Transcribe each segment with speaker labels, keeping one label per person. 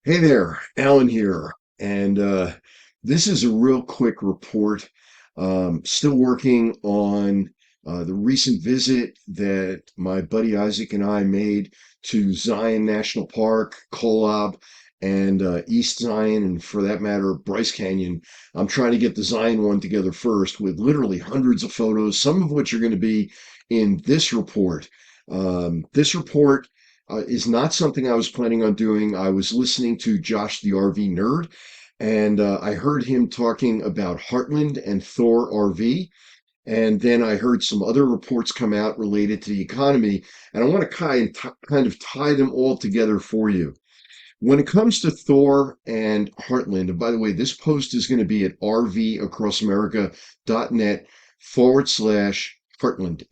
Speaker 1: Hey there, Alan here. And this is a real quick report. Still working on the recent visit that my buddy Isaac and I made to Zion National Park, Kolob, and East Zion, and for that matter, Bryce Canyon. I'm trying to get the Zion one together first with literally hundreds of photos, some of which are going to be in this report. This report is not something I was planning on doing. I was listening to Josh the RV nerd, and I heard him talking about Heartland and Thor RV. And then I heard some other reports come out related to the economy, and I want to kind of tie them all together for you. When it comes to Thor and Heartland, and by the way, this post is going to be at rvacrossamerica.net/Heartland, Heartland.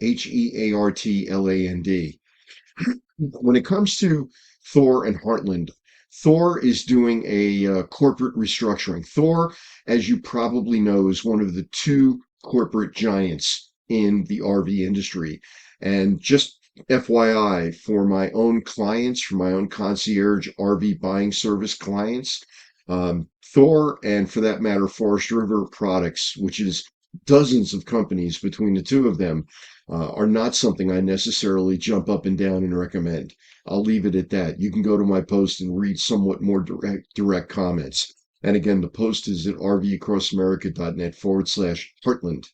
Speaker 1: When it comes to Thor and Heartland, Thor is doing a corporate restructuring. Thor, as you probably know, is one of the two corporate giants in the RV industry. And just FYI, for my own clients, for my own concierge RV buying service clients, Thor, and for that matter, Forest River Products, which is dozens of companies between the two of them, are not something I necessarily jump up and down and recommend. I'll leave it at that. You can go to my post and read somewhat more direct comments. And again, the post is at rvacrossamerica.net/Heartland.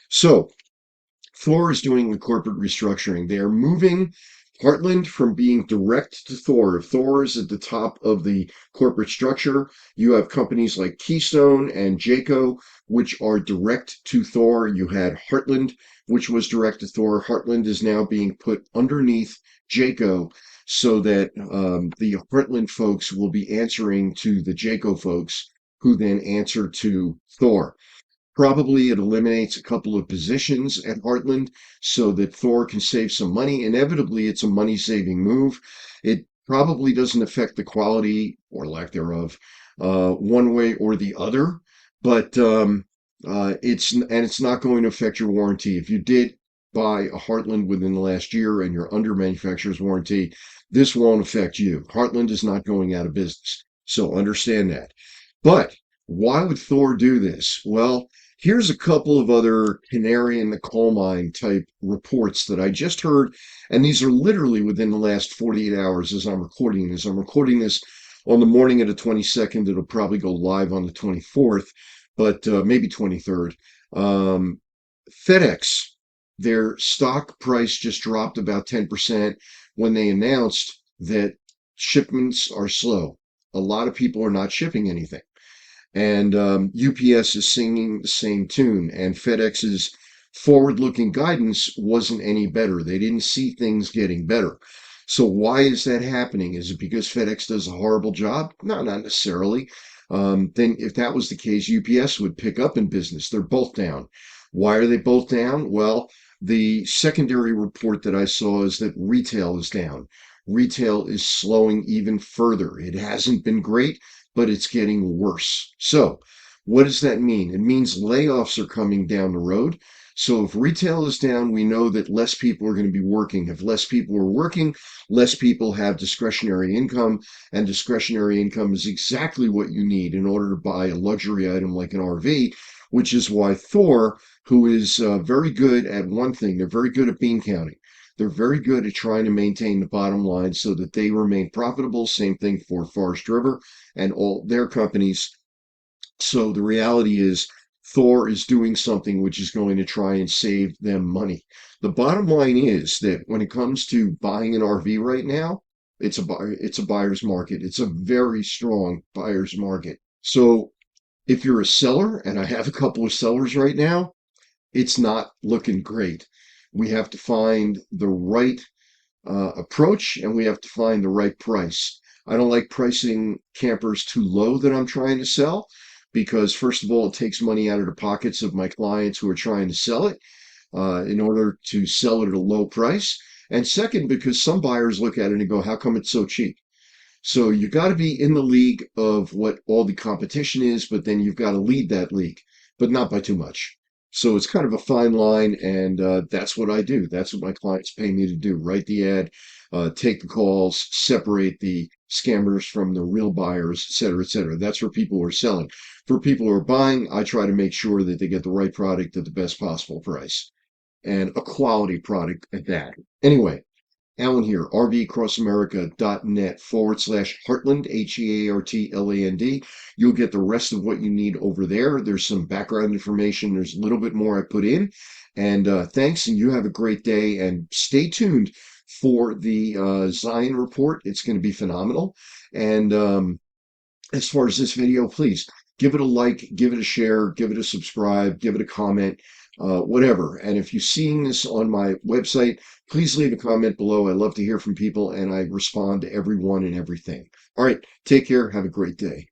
Speaker 1: So Thor is doing a corporate restructuring. They are moving Heartland from being direct to Thor. Thor is at the top of the corporate structure. You have companies like Keystone and Jayco, which are direct to Thor. You had Heartland, which was direct to Thor. Heartland is now being put underneath Jayco so that the Heartland folks will be answering to the Jayco folks, who then answer to Thor. Probably it eliminates a couple of positions at Heartland so that Thor can save some money. Inevitably, it's a money-saving move. It probably doesn't affect the quality or lack thereof one way or the other, but it's not going to affect your warranty. If you did buy a Heartland within the last year and you're under manufacturer's warranty, this won't affect you. Heartland is not going out of business, so understand that. But why would Thor do this? Well, here's a couple of other canary in the coal mine type reports that I just heard, and these are literally within the last 48 hours as I'm recording this. I'm recording this on the morning of the 22nd. It'll probably go live on the 24th, but maybe 23rd. FedEx, their stock price just dropped about 10% when they announced that shipments are slow. A lot of people are not shipping anything. And UPS is singing the same tune, and FedEx's forward-looking guidance wasn't any better. They didn't see things getting better. So why is that happening? Is it because FedEx does a horrible job? No, not necessarily. Then if that was the case, UPS would pick up in business. They're both down. Why are they both down? Well, the secondary report that I saw is that retail is down. Retail is slowing even further. It hasn't been great, but it's getting worse. So what does that mean? It means layoffs are coming down the road. So if retail is down, we know that less people are going to be working. If less people are working, less people have discretionary income, and discretionary income is exactly what you need in order to buy a luxury item like an RV, which is why Thor, who is very good at one thing, they're very good at bean counting. They're very good at trying to maintain the bottom line so that they remain profitable. Same thing for Forest River and all their companies. So the reality is Thor is doing something which is going to try and save them money. The bottom line is that when it comes to buying an RV right now, it's a buyer's market. It's a very strong buyer's market. So if you're a seller, and I have a couple of sellers right now, it's not looking great. We have to find the right approach, and we have to find the right price. I don't like pricing campers too low that I'm trying to sell because, first of all, it takes money out of the pockets of my clients who are trying to sell it in order to sell it at a low price. And second, because some buyers look at it and go, how come it's so cheap? So you got to be in the league of what all the competition is, but then you've got to lead that league, but not by too much. So it's kind of a fine line, and that's what I do. That's what my clients pay me to do. Write the ad, take the calls, separate the scammers from the real buyers, et cetera, et cetera. That's for people who are selling. For people who are buying, I try to make sure that they get the right product at the best possible price and a quality product at that. Anyway, Alan here, rvcrossamerica.net/Heartland, Heartland. You'll get the rest of what you need over there. There's some background information. There's a little bit more I put in. And thanks, and you have a great day. And stay tuned for the Zion report. It's going to be phenomenal. And as far as this video, please give it a like, give it a share, give it a subscribe, give it a comment, whatever. And if you're seeing this on my website, please leave a comment below. I love to hear from people and I respond to everyone and everything. All right, take care. Have a great day.